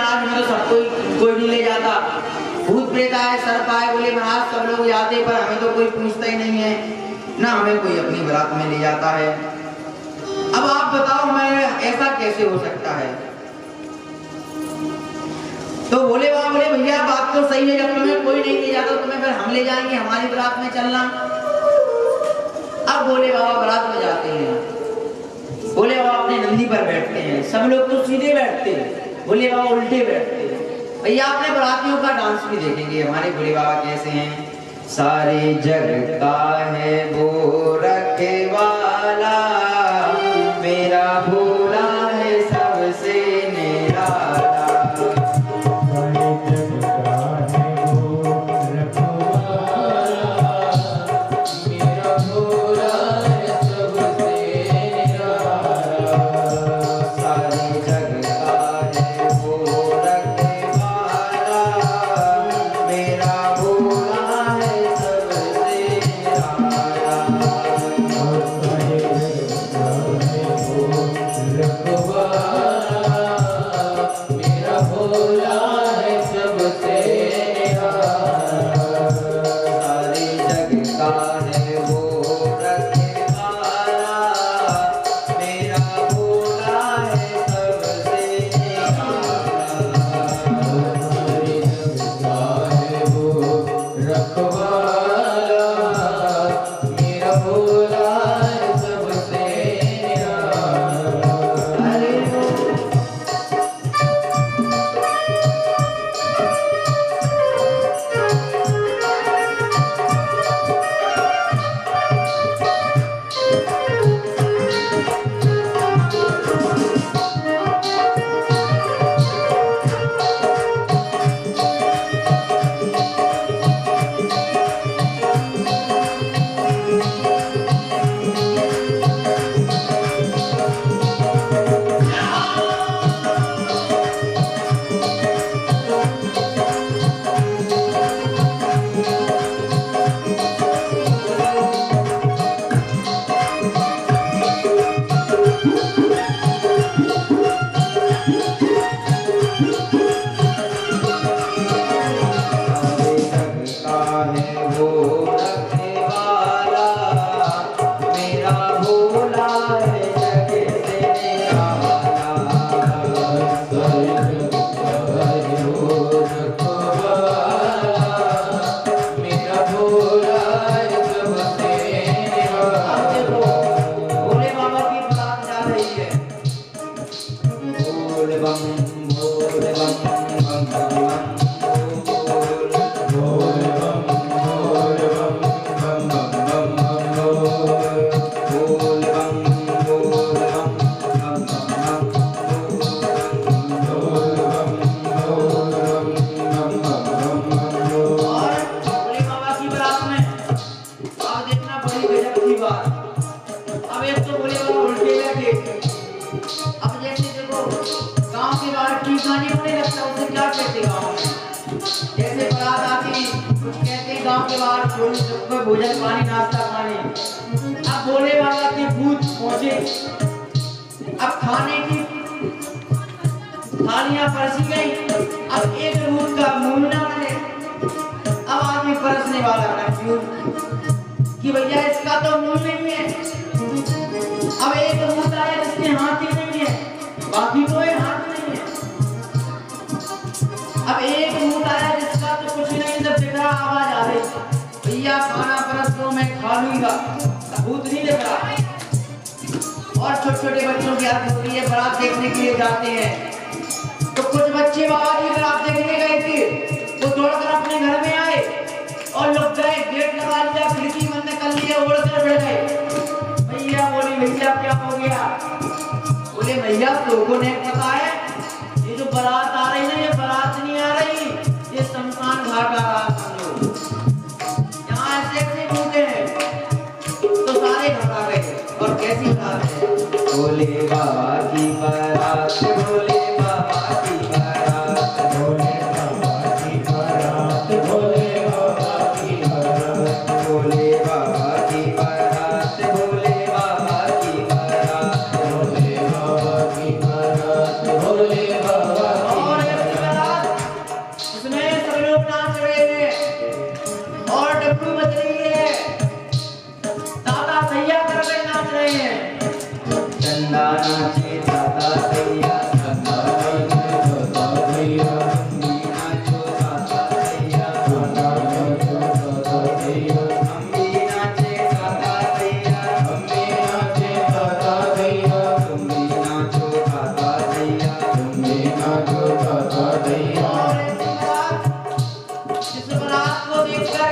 महाराज में तो सब कोई नहीं ले जाता। भूत प्रेत आए, सर्प आए, बोले महाराज सब लोग जाते पर हमें तो कोई पूछता ही नहीं है, ना हमें कोई अपनी बारात में ले जाता है। अब आप बताओ मैं ऐसा कैसे हो सकता है? तो बोले बाबा, बोले भैया बात तो सही है, जब तुम्हें कोई नहीं ले जाता तुम्हें फिर हम ले जाएंगे, हमारी बारात में चलना। अब बोले बाबा बारात में जाते हैं, बोले बाबा अपने नंदी पर बैठते हैं, सब लोग तो सीधे बैठते हैं, बोले बाबा उल्टे बैठते हैं। भैया अपने बारातियों का डांस भी देखेंगे हमारे भोले बाबा कैसे हैं। सारे जग का है वो रखवाला, मेरा भोला है सबसे निराला। भोजन पानी नाश्ता पानी। अब भोले बाबा के भूत पहुंचे, अब खाने की थालियां परसी गई। अब एक भूत का मुंह न बने, अब आदमी परसने वाला कंफ्यूज कि भैया इसका तो मुंह नहीं है। अब एक भूत आया जिसके हाथ ही नहीं है, बाकी कोई हाथ नहीं है। अब एक भूत आया जिसका तो कुछ नहीं, जब बिगड़ा आवाज आ रही, भैया खाना परस दो मैं खा लूंगा। भूत नहीं दिख रहा। और छोटे छोटे बच्चों की आदत होती है, बारात देखने के लिए जाते हैं। तो कुछ बच्चे बाबा की बारात देखने गए थे, तो दौड़कर अपने घर में आए और लोग गए, गेट लगा लिया, खिड़की बंद कर लिया, उड़कर बैठ गए। भैया बोली भैया क्या हो गया? बोले भैया लोगों ने पता है ये जो बारात आ रही है, ये बारात नहीं आ रही, ये शमशान घाट आ रहा है। तो सारे घबरा गए। और कैसी बात है? भोले बाबा की बारात, भोले बाबा की बारात, भोले बाबा की बारात, भोले बाबा की बारात, भोले बाबा की बारात, भोले बाबा की बारात, भोले बाबा की बारात, भोले बाबा। और नाचे दादा दैया दादा नाचे दादा दैया अम्मी नाचो दादा दैया दादा नाचो दादा दैया अम्मी नाचे दादा दैया अम्मी नाचे दादा दैया अम्मी नाचो दादा दैया अम्मी नाचो दादा दैया। और इस बारात को देखकर